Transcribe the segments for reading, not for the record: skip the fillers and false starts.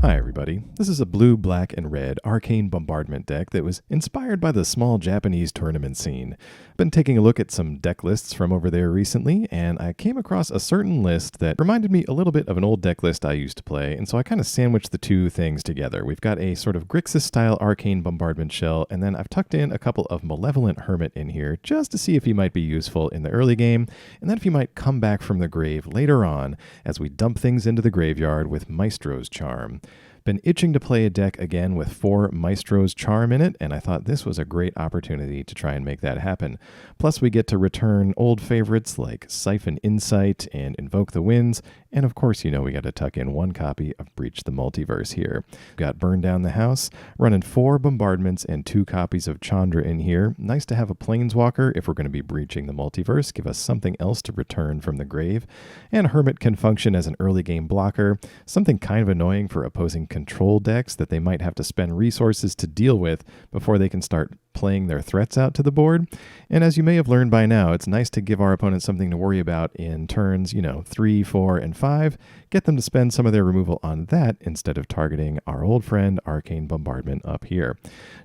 Hi everybody, this is a blue, black, and red Arcane Bombardment deck that was inspired by the small Japanese tournament scene. I've been taking a look at some deck lists from over there recently, and I came across a certain list that reminded me a little bit of an old deck list I used to play, and so I kind of sandwiched the two things together. We've got a sort of Grixis-style Arcane Bombardment shell, and then I've tucked in a couple of Malevolent Hermit in here, just to see if he might be useful in the early game, and then if he might come back from the grave later on as we dump things into the graveyard with Maestros Charm. Been itching to play a deck again with 4 Maestros Charm in it, and I thought this was a great opportunity to try and make that happen. Plus, we get to return old favorites like Siphon Insight and Invoke the Winds, and of course, you know we got to tuck in 1 copy of Breach the Multiverse here. Got Burn Down the House, running 4 bombardments and 2 copies of Chandra in here. Nice to have a Planeswalker if we're going to be breaching the multiverse, give us something else to return from the grave. And Hermit can function as an early game blocker, something kind of annoying for opposing control decks that they might have to spend resources to deal with before they can start playing their threats out to the board. And as you may have learned by now, it's nice to give our opponents something to worry about in turns, 3, 4, and 5. Get them to spend some of their removal on that instead of targeting our old friend Arcane Bombardment up here.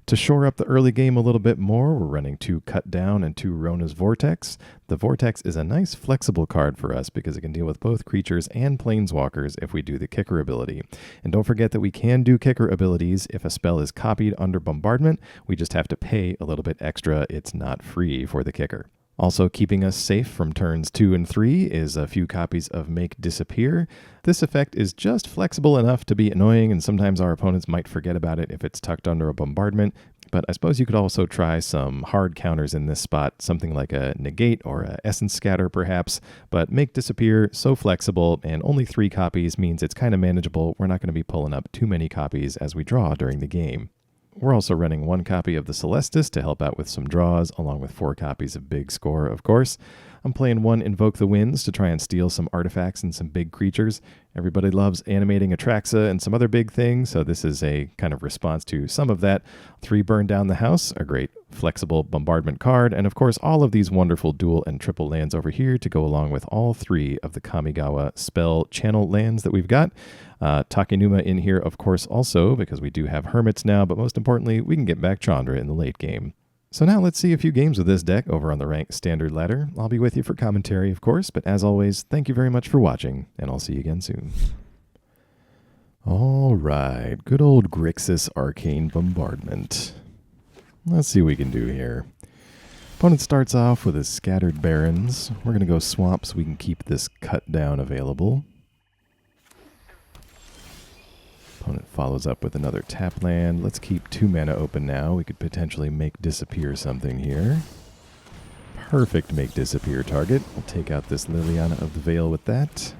To shore up the early game a little bit more, we're running 2 Cut Down and 2 Rona's Vortex. The Vortex is a nice flexible card for us because it can deal with both creatures and planeswalkers if we do the kicker ability. And don't forget that we can do kicker abilities if a spell is copied under bombardment. We just have to pay a little bit extra. It's not free for the kicker. Also keeping us safe from turns 2 and 3 is a few copies of Make Disappear. This effect is just flexible enough to be annoying, and sometimes our opponents might forget about it if it's tucked under a bombardment. But I suppose you could also try some hard counters in this spot, something like a Negate or a Essence Scatter perhaps. But Make Disappear, so flexible, and only 3 copies means it's kind of manageable. We're not going to be pulling up too many copies as we draw during the game. We're also running 1 copy of the Celestus to help out with some draws, along with 4 copies of Big Score, of course. I'm playing 1 Invoke the Winds to try and steal some artifacts and some big creatures. Everybody loves animating Atraxa and some other big things, so this is a kind of response to some of that. 3 Burn Down the House, a great flexible bombardment card, and of course all of these wonderful dual and triple lands over here to go along with all 3 of the Kamigawa spell channel lands that we've got. Takenuma in here, of course, also, because we do have Hermits now, but most importantly, we can get back Chandra in the late game. So now let's see a few games with this deck over on the ranked standard ladder. I'll be with you for commentary, of course, but as always, thank you very much for watching, and I'll see you again soon. All right, good old Grixis Arcane Bombardment. Let's see what we can do here. Opponent starts off with his Scattered Barrens. We're going to go Swamp so we can keep this Cut Down available. Opponent follows up with another tap land. Let's keep 2 mana open now. We could potentially Make Disappear something here. Perfect Make Disappear target. We'll take out this Liliana of the Veil with that.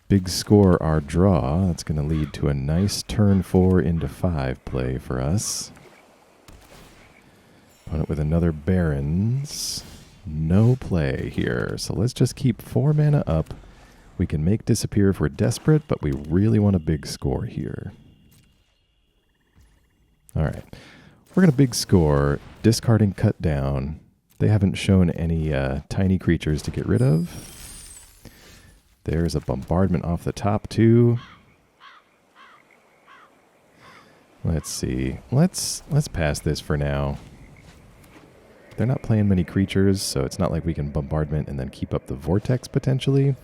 Big Score our draw. That's going to lead to a nice turn 4 into 5 play for us. Opponent with another Barrens. No play here. So let's just keep 4 mana up. We can Make Disappear if we're desperate, but we really want a Big Score here. All right. We're going to Big Score, discarding Cut Down. They haven't shown any tiny creatures to get rid of. There's a Bombardment off the top, too. Let's see. Let's pass this for now. They're not playing many creatures, so it's not like we can Bombardment and then keep up the Vortex, potentially.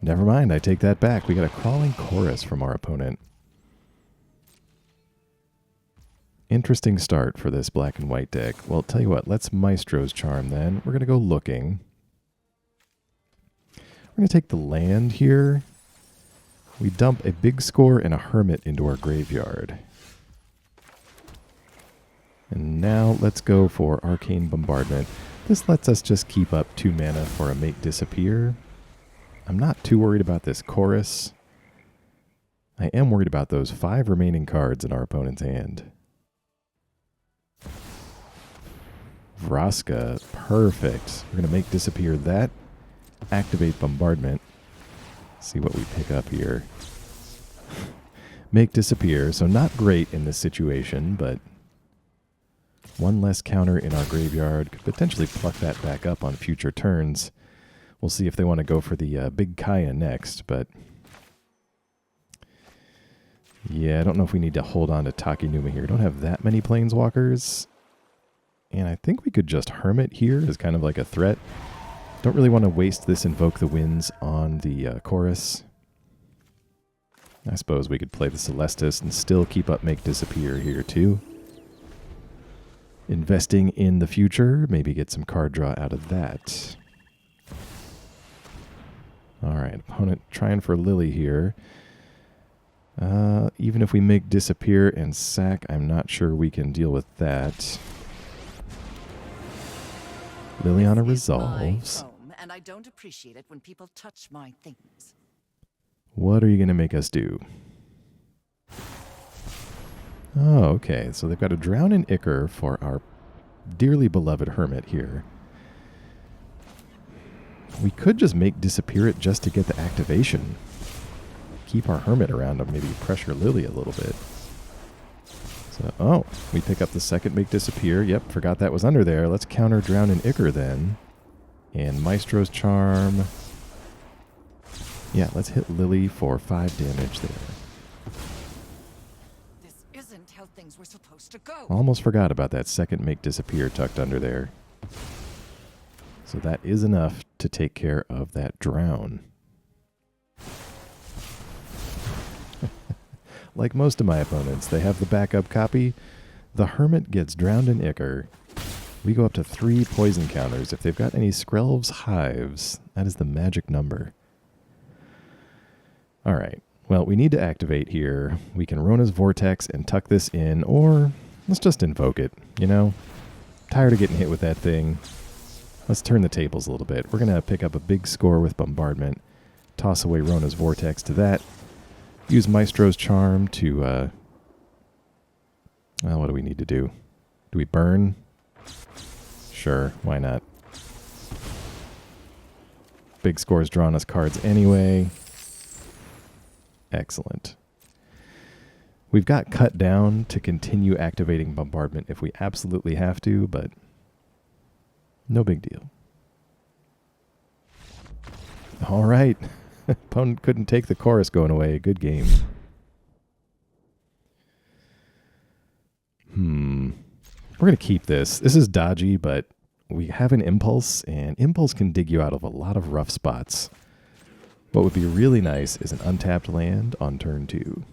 Never mind, I take that back. We got a Crawling Chorus from our opponent. Interesting start for this black and white deck. Well, tell you what, let's Maestros Charm then. We're going to go looking. We're going to take the land here. We dump a Big Score and a Hermit into our graveyard. And now let's go for Arcane Bombardment. This lets us just keep up 2 mana for a Make Disappear. I'm not too worried about this Chorus. I am worried about those 5 remaining cards in our opponent's hand. Vraska, perfect. We're going to Make Disappear that. Activate Bombardment. See what we pick up here. Make Disappear, so not great in this situation, but 1 less counter in our graveyard. Could potentially pluck that back up on future turns. We'll see if they want to go for the Big Kaya next, but Yeah, I don't know if we need to hold on to Takenuma here. Don't have that many planeswalkers. And I think we could just Hermit here as kind of like a threat. Don't really want to waste this Invoke the Winds on the chorus. I suppose we could play the Celestus and still keep up Make Disappear here too. Investing in the future, maybe get some card draw out of that. Alright, opponent trying for Lily here. Even if we Make Disappear and sack, I'm not sure we can deal with that. Liliana resolves. And I don't appreciate it when people touch my things. What are you going to make us do? Oh, okay. So they've got a Drown in Ichor for our dearly beloved Hermit here. We could just Make Disappear it just to get the activation. Keep our Hermit around and maybe pressure Lily a little bit. So, oh, we pick up the second Make Disappear. Yep, forgot that was under there. Let's counter Drown in Ichor then. And Maestros Charm. Yeah, let's hit Lily for 5 damage there. This isn't how things were supposed to go. Almost forgot about that second Make Disappear tucked under there. So that is enough to take care of that Drown. Like most of my opponents, they have the backup copy. The Hermit gets Drowned in Ichor. We go up to 3 poison counters. If they've got any Skrelv's Hives, that is the magic number. Alright, well, we need to activate here. We can Rona's Vortex and tuck this in, or let's just invoke it, you know? Tired of getting hit with that thing. Let's turn the tables a little bit. We're going to pick up a big score with Bombardment, toss away Rona's Vortex to that, use Maestro's Charm to, well, what do we need to do? Do we burn? Sure, why not? Big score's drawing us cards anyway. Excellent. We've got cut down to continue activating Bombardment if we absolutely have to, but no big deal. All right. Opponent couldn't take the chorus going away. Good game. We're going to keep this. This is dodgy, but we have an Impulse, and Impulse can dig you out of a lot of rough spots. What would be really nice is an untapped land on turn 2.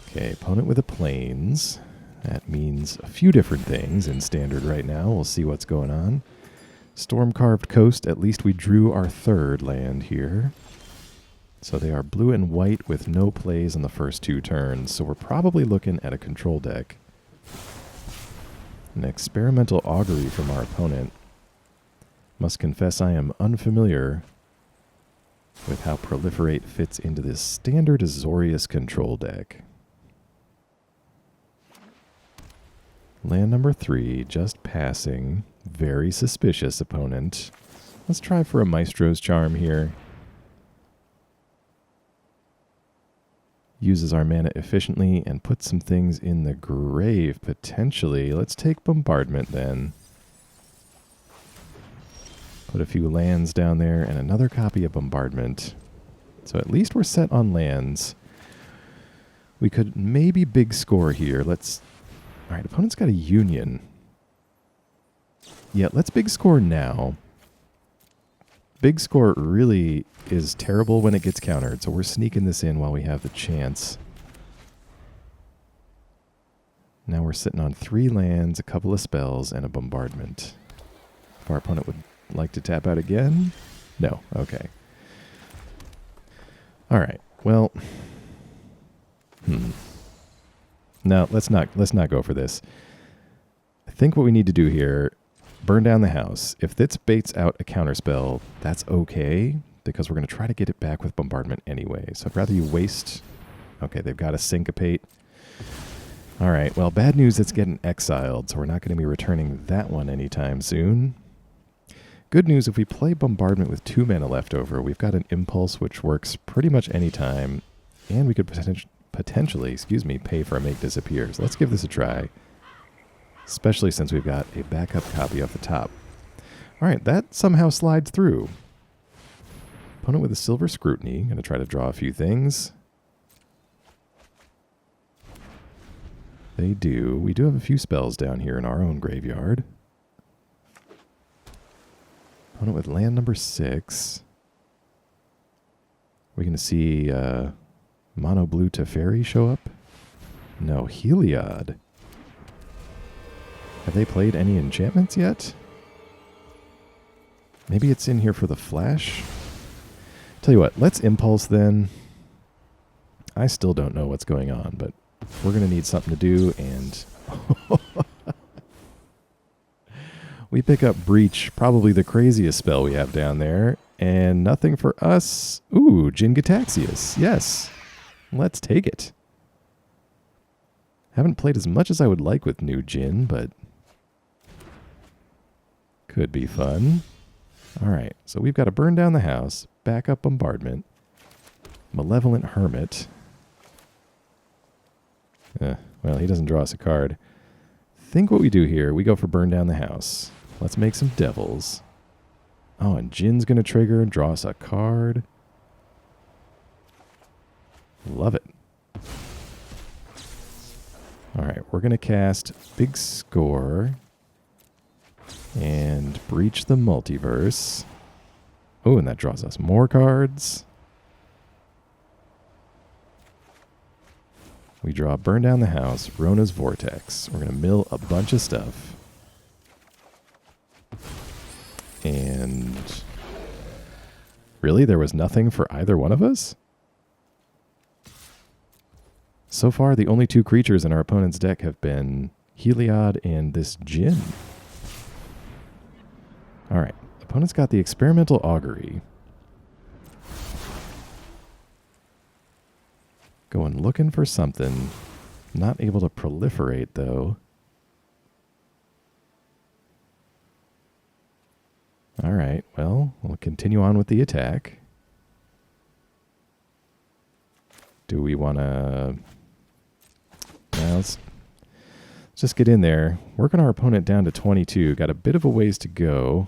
Okay, opponent with a Plains. That means a few different things in Standard right now. We'll see what's going on. Stormcarved Coast, at least we drew our 3rd land here. So they are blue and white with no plays on the first 2 turns. So we're probably looking at a control deck. An Experimental Augury from our opponent. Must confess I am unfamiliar with how Proliferate fits into this standard Azorius control deck. Land number 3, just passing. Very suspicious opponent. Let's try for a Maestro's Charm here. Uses our mana efficiently and puts some things in the grave, potentially. Let's take Bombardment then. Put a few lands down there and another copy of Bombardment. So at least we're set on lands. We could maybe big score here. Let's... Alright, opponent's got a Union. Yeah, let's big score now. Big score really is terrible when it gets countered, so we're sneaking this in while we have the chance. Now we're sitting on 3 lands, a couple of spells, and a Bombardment. If our opponent would like to tap out again? No. Okay. Alright, well... No, let's not go for this. I think what we need to do here, burn down the house. If this baits out a counterspell, that's okay, because we're going to try to get it back with Bombardment anyway. So I'd rather you waste... Okay, they've got a Syncopate. All right, well, bad news, it's getting exiled, so we're not going to be returning that one anytime soon. Good news, if we play Bombardment with 2 mana left over, we've got an Impulse which works pretty much any time, and we could potentially, pay for a Make Disappear. So let's give this a try, especially since we've got a backup copy off the top. All right, that somehow slides through. Opponent with a Silver Scrutiny. Going to try to draw a few things. They do. We do have a few spells down here in our own graveyard. Opponent with land number 6. We're going to see Mono Blue Teferi show up. No, Heliod. Have they played any enchantments yet? Maybe it's in here for the flash? Tell you what, let's Impulse then. I still don't know what's going on, but we're going to need something to do, and we pick up Breach, probably the craziest spell we have down there, and nothing for us. Ooh, Jin Gataxias. Yes, let's take it. Haven't played as much as I would like with new Jin, but could be fun. All right, so we've got to burn down the house, backup Bombardment, Malevolent Hermit. Well, he doesn't draw us a card. Think what we do here. We go for burn down the house. Let's make some devils. Oh, and Jin's going to trigger and draw us a card. Love it. All right, we're going to cast Big Score and Breach the Multiverse. Oh, and that draws us more cards. We draw Burn Down the House, Rona's Vortex. We're going to mill a bunch of stuff. And really, there was nothing for either one of us? So far, the only 2 creatures in our opponent's deck have been Heliod and this Jin. All right, opponent's got the Experimental Augury. Going looking for something. Not able to proliferate, though. All right, well, we'll continue on with the attack. Do we want to... Well, let's just get in there. Working our opponent down to 22. Got a bit of a ways to go.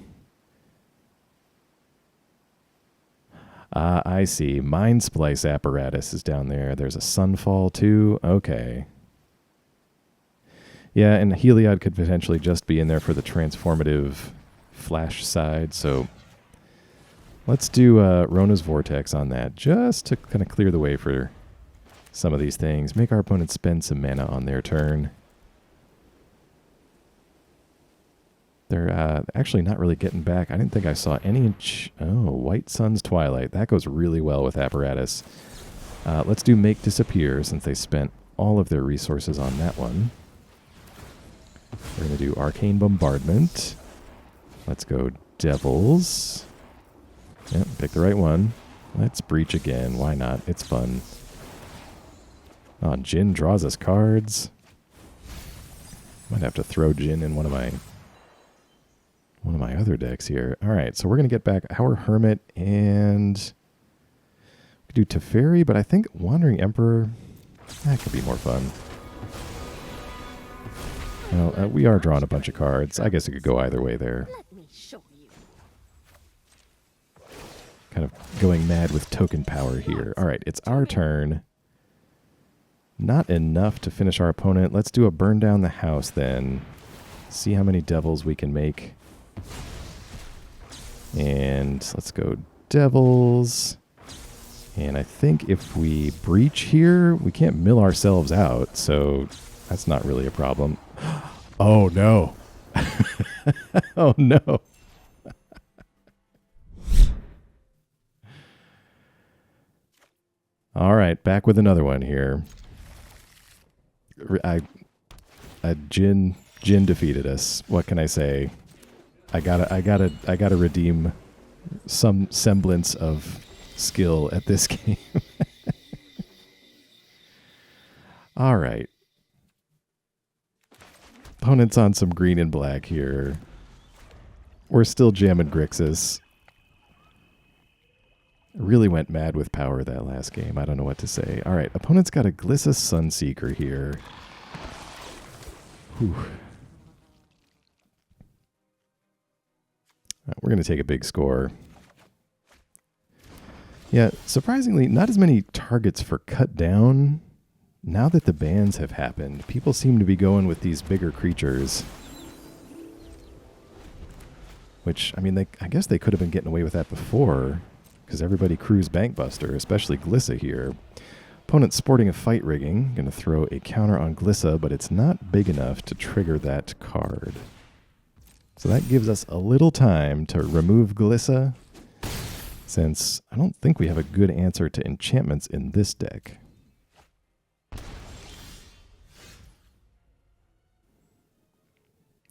I see. Mind Splice Apparatus is down there. There's a Sunfall, too. Okay. Yeah, and Heliod could potentially just be in there for the transformative flash side, so let's do Rona's Vortex on that, just to kind of clear the way for some of these things. Make our opponent spend some mana on their turn. They're actually not really getting back. I didn't think I saw any... White Sun's Twilight. That goes really well with Apparatus. Let's do Make Disappear, since they spent all of their resources on that one. We're going to do Arcane Bombardment. Let's go Devils. Yep, pick the right one. Let's Breach again. Why not? It's fun. Oh, Jin draws us cards. Might have to throw Jin in one of my other decks here. All right, so we're going to get back our Hermit, and we could do Teferi, but I think Wandering Emperor, that could be more fun. Well, we are drawing a bunch of cards. I guess it could go either way there. Let me show you. Kind of going mad with token power here. All right, it's our turn. Not enough to finish our opponent. Let's do a Burn Down the House then. See how many devils we can make. And let's go Devils. And I think if we Breach here, we can't mill ourselves out, so that's not really a problem. Oh, no. Oh, no. All right, back with another one here. Jin defeated us. What can I say? I gotta redeem some semblance of skill at this game. All right. Opponent's on some green and black here. We're still jamming Grixis. Really went mad with power that last game. I don't know what to say. All right, opponent's got a Glissa Sunseeker here. Whew. going to take a big score. Yeah, surprisingly, not as many targets for cut down. Now that the bans have happened, people seem to be going with these bigger creatures. Which, I mean, I guess they could have been getting away with that before, because everybody crews Bankbuster, especially Glissa here. Opponent's sporting a fight rigging, going to throw a counter on Glissa, but it's not big enough to trigger that card. So that gives us a little time to remove Glissa, since I don't think we have a good answer to enchantments in this deck.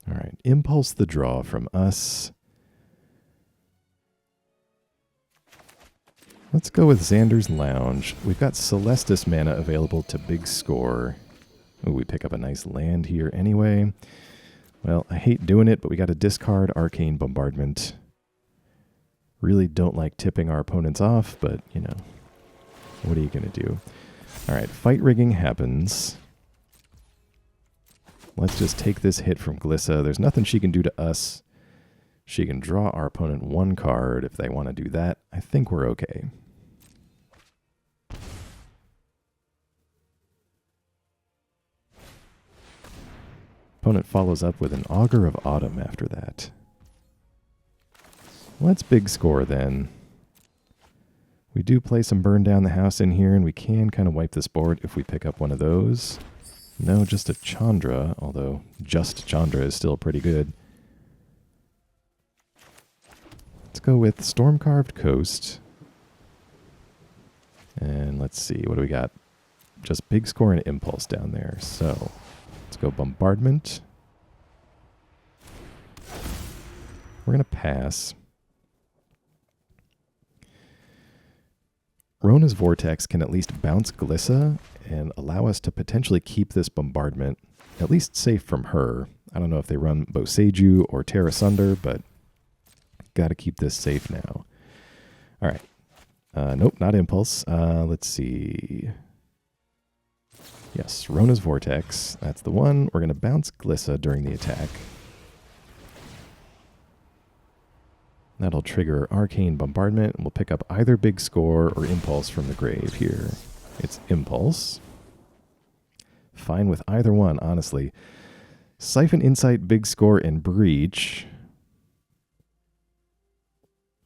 All right, Impulse the draw from us. Let's go with Xander's Lounge. We've got Celestus mana available to big score. Ooh, we pick up a nice land here anyway. Well, I hate doing it, but we got to discard Arcane Bombardment. Really don't like tipping our opponents off, but, you know, what are you going to do? All right, fight rigging happens. Let's just take this hit from Glissa. There's nothing she can do to us. She can draw our opponent one card if they want to do that. I think we're okay. Opponent follows up with an Augur of Autumn after that. Let's big score then. We do play some Burn Down the House in here, and we can kind of wipe this board if we pick up one of those. No, just a Chandra, although just Chandra is still pretty good. Let's go with Stormcarved Coast. And let's see, what do we got? Just big score and Impulse down there. So let's go Bombardment. We're going to pass. Rona's Vortex can at least bounce Glissa and allow us to potentially keep this bombardment at least safe from her. I don't know if they run Boseiju or Terra Sunder, but got to keep this safe now. All right. Nope, not Impulse. Let's see. Yes, Rona's Vortex. That's the one. We're going to bounce Glissa during the attack. That'll trigger Arcane Bombardment, and we'll pick up either Big Score or Impulse from the grave here. It's Impulse. Fine with either one, honestly. Siphon Insight, Big Score, and Breach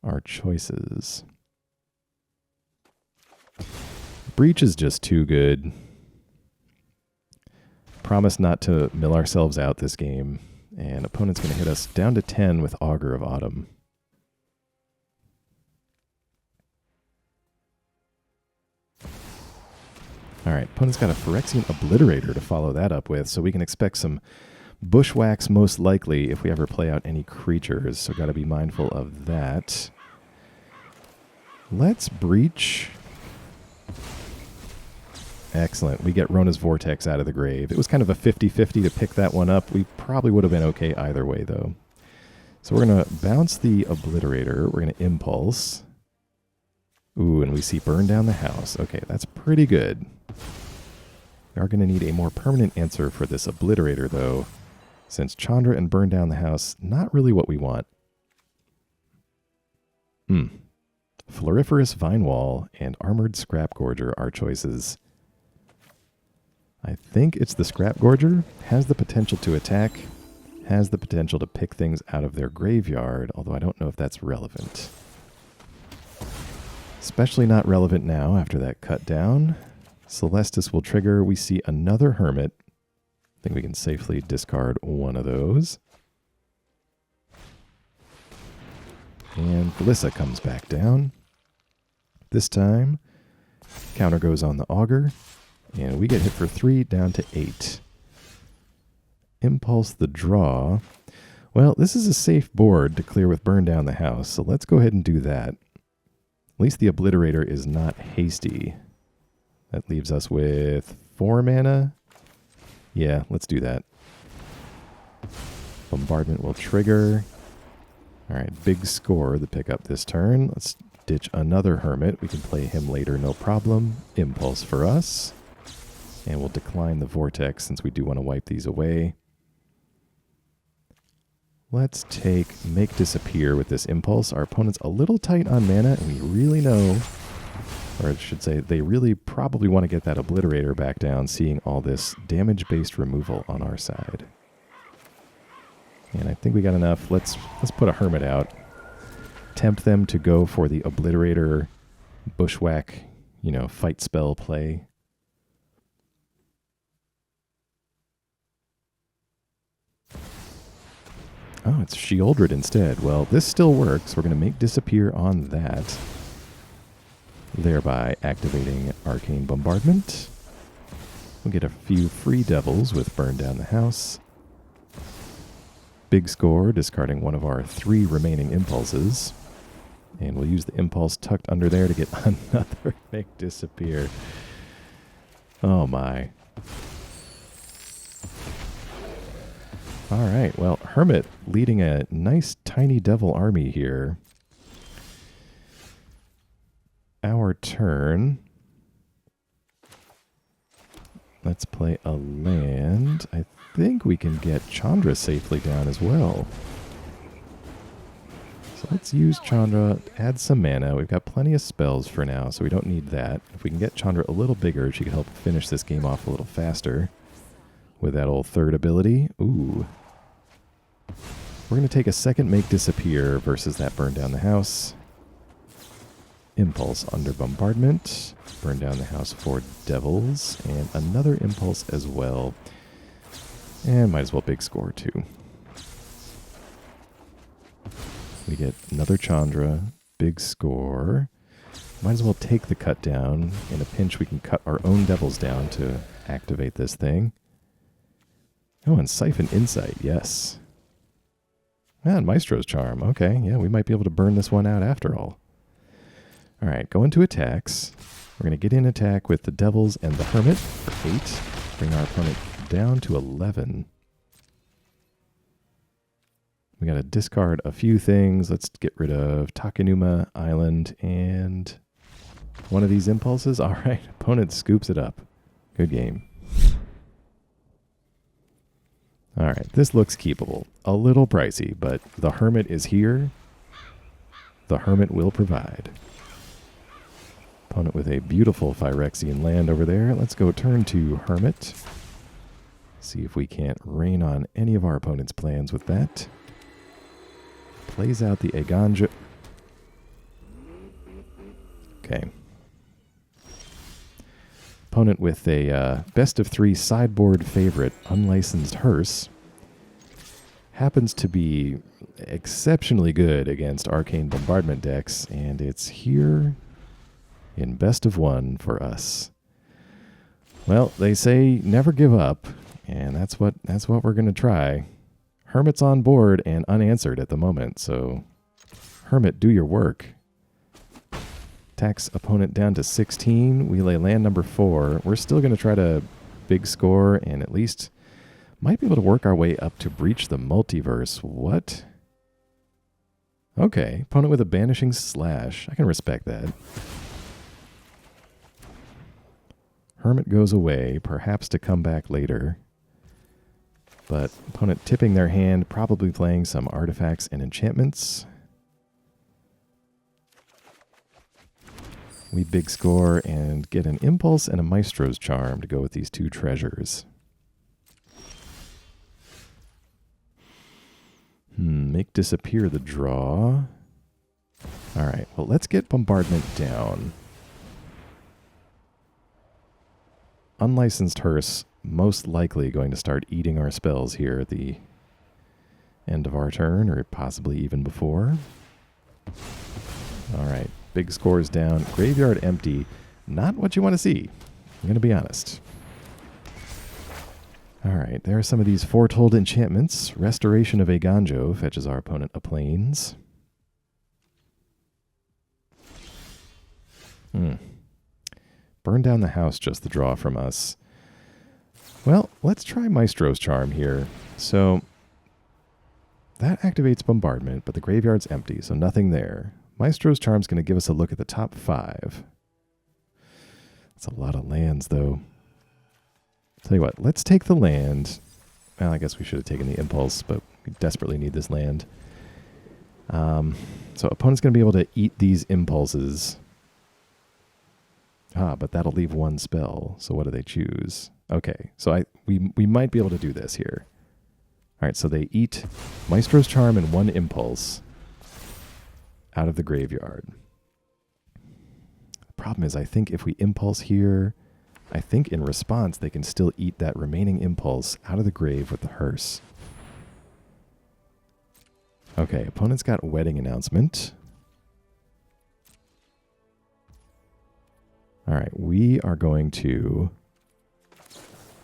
are choices. Breach is just too good. Promise not to mill ourselves out this game, and opponent's going to hit us down to 10 with Augur of Autumn. All right, opponent's got a Phyrexian Obliterator to follow that up with, so we can expect some Bushwhacks most likely if we ever play out any creatures, so got to be mindful of that. Let's Breach. Excellent. We get Rona's Vortex out of the grave. It was kind of a 50-50 to pick that one up. We probably would have been okay either way, though. So we're going to bounce the Obliterator. We're going to Impulse. Ooh, and we see Burn Down the House. Okay, that's pretty good. We are going to need a more permanent answer for this Obliterator, though, since Chandra and Burn Down the House, not really what we want. Floriferous Vinewall and Armored Scrap Gorger are choices. I think it's the Scrap Gorger. Has the potential to attack. Has the potential to pick things out of their graveyard, although I don't know if that's relevant. Especially not relevant now after that cut down. Celestus will trigger. We see another Hermit. I think we can safely discard one of those. And Glissa comes back down. This time, counter goes on the Augur. And we get hit for 3 down to 8. Impulse the draw. Well, this is a safe board to clear with Burn Down the House, so let's go ahead and do that. At least the Obliterator is not hasty. That leaves us with 4 mana. Yeah, let's do that. Bombardment will trigger. All right, Big Score the pickup this turn. Let's ditch another Hermit. We can play him later, no problem. Impulse for us. And we'll decline the Vortex since we do want to wipe these away. Let's take Make Disappear with this Impulse. Our opponent's a little tight on mana, and we really know, or I should say, they really probably want to get that Obliterator back down, seeing all this damage-based removal on our side. And I think we got enough. Let's put a Hermit out. Tempt them to go for the Obliterator, Bushwhack, fight spell play. Oh, it's Sheoldred instead. Well, this still works. We're going to Make Disappear on that, thereby activating Arcane Bombardment. We'll get a few free devils with Burn Down the House. Big score, discarding one of our 3 remaining impulses. And we'll use the impulse tucked under there to get another Make Disappear. Oh my. All right, well, Hermit leading a nice tiny devil army here. Our turn. Let's play a land. I think we can get Chandra safely down as well. So let's use Chandra, add some mana. We've got plenty of spells for now, so we don't need that. If we can get Chandra a little bigger, she could help finish this game off a little faster with that old third ability. Ooh. We're going to take a second Make Disappear versus that Burn Down the House. Impulse under Bombardment. Burn Down the House for Devils. And another Impulse as well. And might as well big score too. We get another Chandra. Big score. Might as well take the cut down. In a pinch we can cut our own Devils down to activate this thing. Oh, and Siphon Insight, yes. And Maestros Charm. Okay, yeah, we might be able to burn this one out after all. All right, go into attacks. We're going to get in attack with the Devils and the Hermit for 8. Bring our opponent down to 11. We got to discard a few things. Let's get rid of Takenuma, Island, and one of these impulses. All right, opponent scoops it up. Good game. All right, this looks keepable. A little pricey, but the Hermit is here. The Hermit will provide. Opponent with a beautiful Phyrexian land over there. Let's go turn to Hermit. See if we can't rain on any of our opponent's plans with that. Plays out the Eganja. Okay. Opponent with a best of 3 sideboard favorite, Unlicensed Hearse. Happens to be exceptionally good against Arcane Bombardment decks, and it's here in best of 1 for us. Well, they say never give up, and that's what we're going to try. Hermit's on board and unanswered at the moment, so Hermit, do your work. Attacks opponent down to 16. We lay land number 4. We're still going to try to big score and at least might be able to work our way up to Breach the Multiverse. What? Okay, opponent with a Banishing Slash. I can respect that. Hermit goes away, perhaps to come back later. But opponent tipping their hand, probably playing some artifacts and enchantments. We big score and get an Impulse and a Maestro's Charm to go with these 2 treasures. Make Disappear the draw. All right, well, let's get Bombardment down. Unlicensed Hearse, most likely going to start eating our spells here at the end of our turn, or possibly even before. All right, big scores down. Graveyard empty. Not what you want to see. I'm going to be honest. All right, there are some of these Foretold enchantments. Restoration of Eiganjo fetches our opponent a Plains. Burn Down the House, just the draw from us. Well, let's try Maestro's Charm here. So that activates Bombardment, but the graveyard's empty, so nothing there. Maestro's Charm's going to give us a look at the top 5. That's a lot of lands, though. Tell you what, let's take the land, Well, I guess we should have taken the impulse, but we desperately need this land. So opponent's going to be able to eat these impulses. But that'll leave one spell. So what do they choose? Okay, so we might be able to do this here. All right, so they eat Maestro's Charm and one impulse out of the graveyard. The problem is I think if we impulse here, I think in response they can still eat that remaining impulse out of the grave with the hearse. Okay, opponent's got Wedding Announcement. All right, we are going to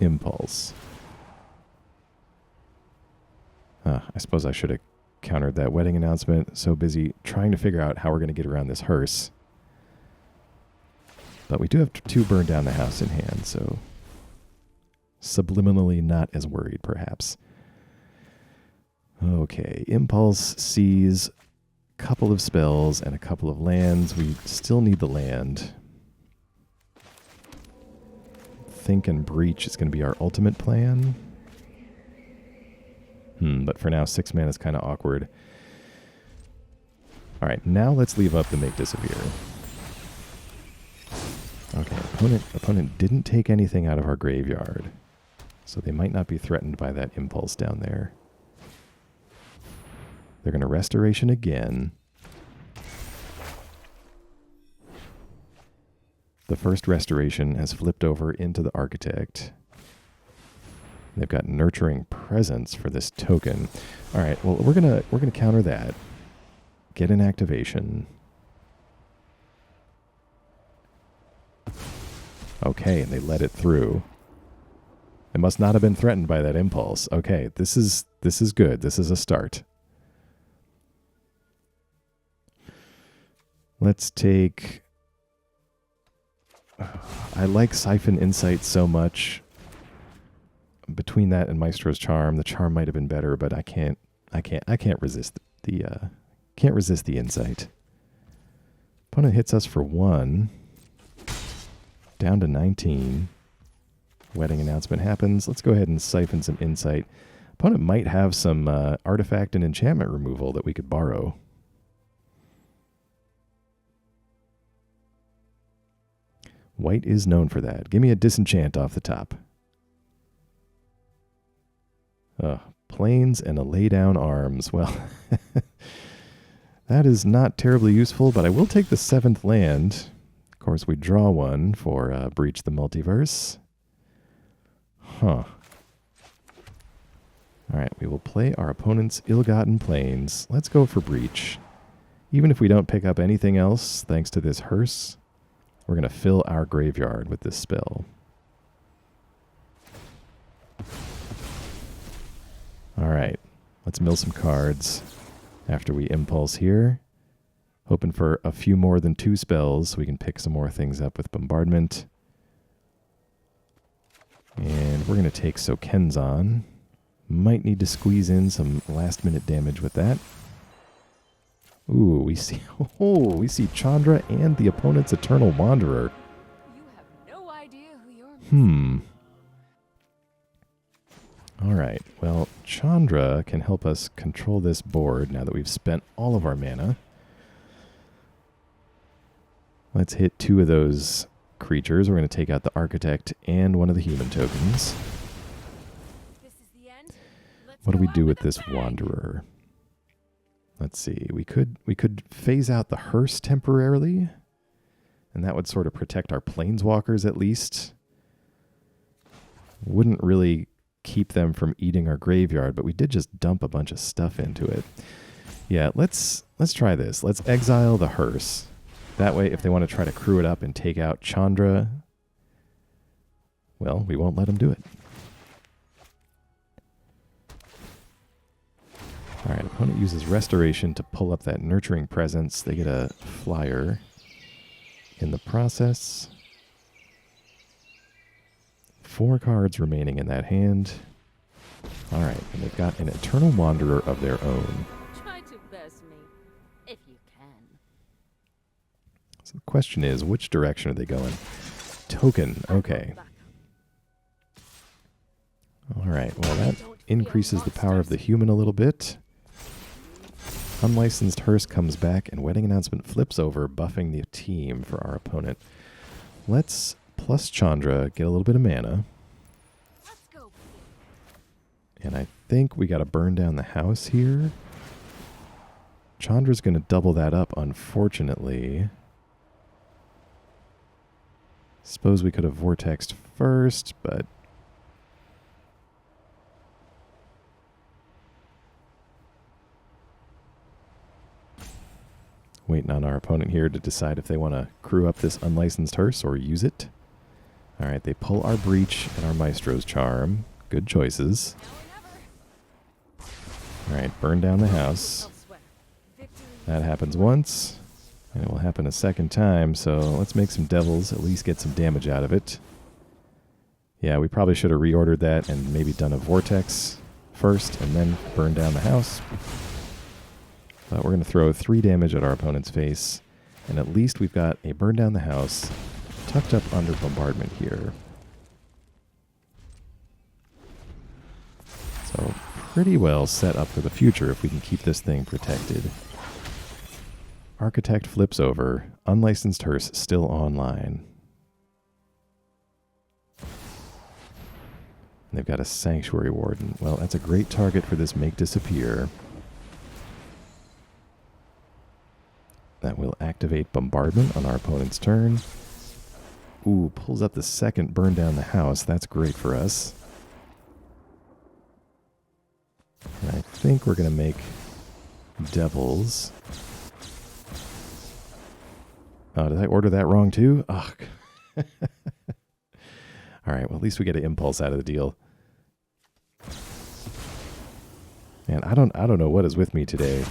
impulse. I suppose I should have countered that Wedding Announcement. So busy trying to figure out how we're going to get around this hearse. But we do have 2 burn down the house in hand, so subliminally not as worried, perhaps. Okay, impulse sees a couple of spells and a couple of lands. We still need the land. Think and Breach is going to be our ultimate plan. But for now, 6 mana is kind of awkward. All right, now let's leave up the Make Disappear. Okay, opponent didn't take anything out of our graveyard, so they might not be threatened by that impulse down there. They're going to Restoration again. The first Restoration has flipped over into the Architect. They've got Nurturing Presence for this token. All right, well, we're gonna counter that. Get an activation. Okay, and they let it through. It must not have been threatened by that impulse. Okay, this is good. This is a start. Let's take... I like Siphon Insight so much. Between that and Maestro's Charm, the Charm might have been better, but I can't resist the Insight. Opponent hits us for 1. Down to 19. Wedding Announcement happens. Let's go ahead and siphon some Insight. Opponent might have some artifact and enchantment removal that we could borrow. White is known for that. Give me a disenchant off the top. Plains and a lay down arms. Well, that is not terribly useful, but I will take the 7th land. Of course, we draw one for Breach the Multiverse. All right, we will play our opponent's Ill-Gotten Plains. Let's go for Breach. Even if we don't pick up anything else, thanks to this hearse, we're going to fill our graveyard with this spell. All right, let's mill some cards after we impulse here. Hoping for a few more than 2 spells so we can pick some more things up with Bombardment. And we're going to take Sokenzan. Might need to squeeze in some last-minute damage with that. Ooh, we see Chandra and the opponent's Eternal Wanderer. You have no idea who you're All right, well, Chandra can help us control this board now that we've spent all of our mana. Let's hit 2 of those creatures. We're going to take out the Architect and one of the human tokens. This is the end. What do we do with this Wanderer? Let's see. We could phase out the hearse temporarily, and that would sort of protect our planeswalkers at least. Wouldn't really keep them from eating our graveyard, but we did just dump a bunch of stuff into it. Yeah, let's try this. Let's exile the hearse. That way, if they want to try to crew it up and take out Chandra, well, we won't let them do it. All right, opponent uses Restoration to pull up that Nurturing Presence. They get a flyer in the process. 4 cards remaining in that hand. All right, and they've got an Eternal Wanderer of their own. Try to best me, if you can. So the question is, which direction are they going? Token, okay. All right, well, increases the power of the human a little bit. Unlicensed Hearse comes back, and Wedding Announcement flips over, buffing the team for our opponent. Let's plus Chandra, get a little bit of mana. Let's go. And I think we got to burn down the house here. Chandra's going to double that up, unfortunately. Suppose we could have Vortexed first, but... waiting on our opponent here to decide if they want to crew up this unlicensed hearse or use it. All right, they pull our Breach and our Maestros Charm. Good choices. All right, burn down the house. That happens once, and it will happen a second time, so let's make some devils, at least get some damage out of it. Yeah, we probably should have reordered that and maybe done a Vortex first and then burn down the house. But we're going to throw 3 damage at our opponent's face, and at least we've got a burn down the house tucked up under bombardment here. So pretty well set up for the future if we can keep this thing protected. Architect flips over, unlicensed hearse still online. And they've got a Sanctuary Warden. Well, that's a great target for this Make Disappear. That will activate Bombardment on our opponent's turn. Ooh, pulls up the second burn down the house. That's great for us. And I think we're going to make devils. Oh, did I order that wrong too? Ugh. Alright, well at least we get an impulse out of the deal. Man, I don't know what is with me today.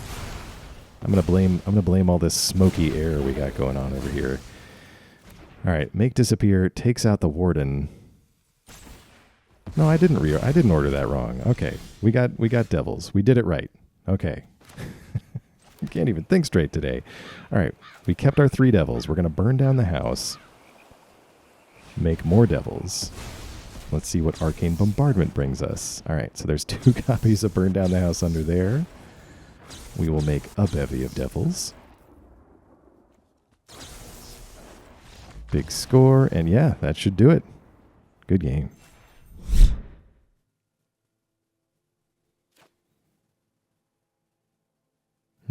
I'm gonna blame all this smoky air we got going on over here. Alright, Make Disappear takes out the Warden. No, I didn't order that wrong. Okay. We got devils. We did it right. Okay. I can't even think straight today. Alright, we kept our 3 devils. We're gonna burn down the house. Make more devils. Let's see what Arcane Bombardment brings us. Alright, so there's 2 copies of Burn Down the House under there. We will make a bevy of devils. Big score, and yeah, that should do it. Good game.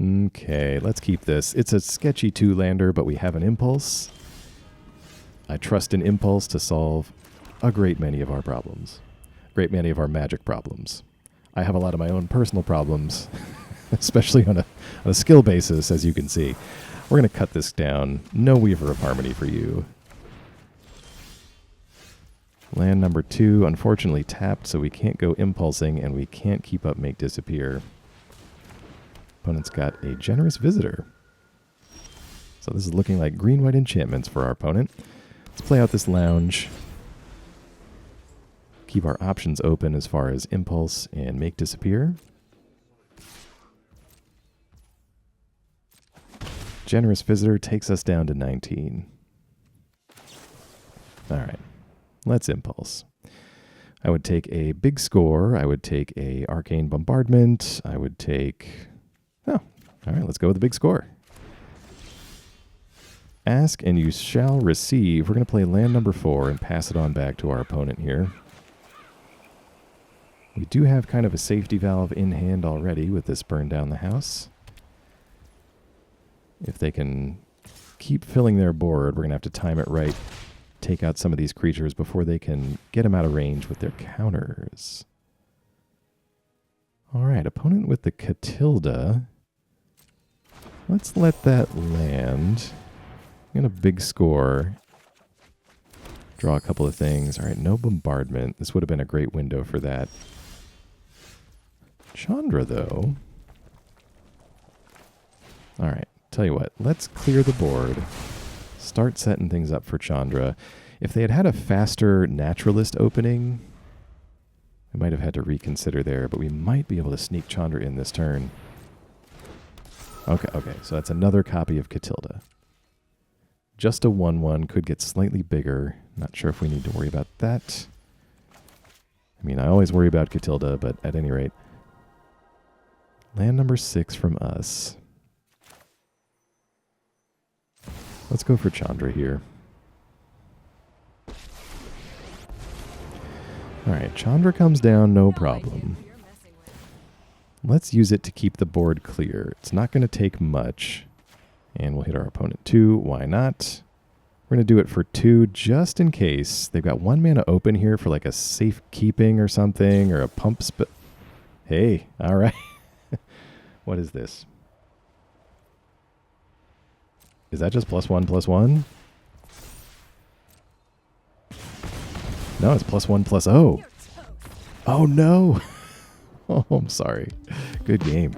Okay, let's keep this. It's a sketchy 2-lander, but we have an Impulse. I trust in Impulse to solve a great many of our problems. A great many of our Magic problems. I have a lot of my own personal problems, especially on a skill basis, as you can see. We're going to cut this down. No Weaver of Harmony for you. Land number 2, unfortunately tapped, so we can't go impulsing, and we can't keep up Make Disappear. Opponent's got a Generous Visitor. So this is looking like green-white enchantments for our opponent. Let's play out this lounge. Keep our options open as far as Impulse and Make Disappear. Generous Visitor takes us down to 19. Alright, let's Impulse. I would take a big score. I would take a Arcane Bombardment. I would take... Oh, alright, let's go with the big score. Ask and you shall receive. We're going to play land number 4 and pass it on back to our opponent here. We do have kind of a safety valve in hand already with this Burn Down the House. If they can keep filling their board, we're going to have to time it right, take out some of these creatures before they can get them out of range with their counters. Alright, opponent with the Catilda. Let's let that land. I'm going to big score. Draw a couple of things. Alright, no bombardment. This would have been a great window for that. Chandra, though. Alright, tell you what. Let's clear the board. Start setting things up for Chandra. If they had had a faster Naturalist opening, we might have had to reconsider there, but we might be able to sneak Chandra in this turn. Okay, so that's another copy of Catilda. Just a 1/1, could get slightly bigger. Not sure if we need to worry about that. I mean, I always worry about Catilda, but at any rate. Land number 6 from us. Let's go for Chandra here. Alright, Chandra comes down, no problem. You're messing with. Let's use it to keep the board clear. It's not going to take much. And we'll hit our opponent 2. Why not? We're going to do it for 2 just in case. They've got 1 mana open here for like a safe keeping or something, or a pump spell. Hey, alright. What is this? Is that just +1/+1? No, it's +1/+0. Oh no! Oh, I'm sorry. Good game.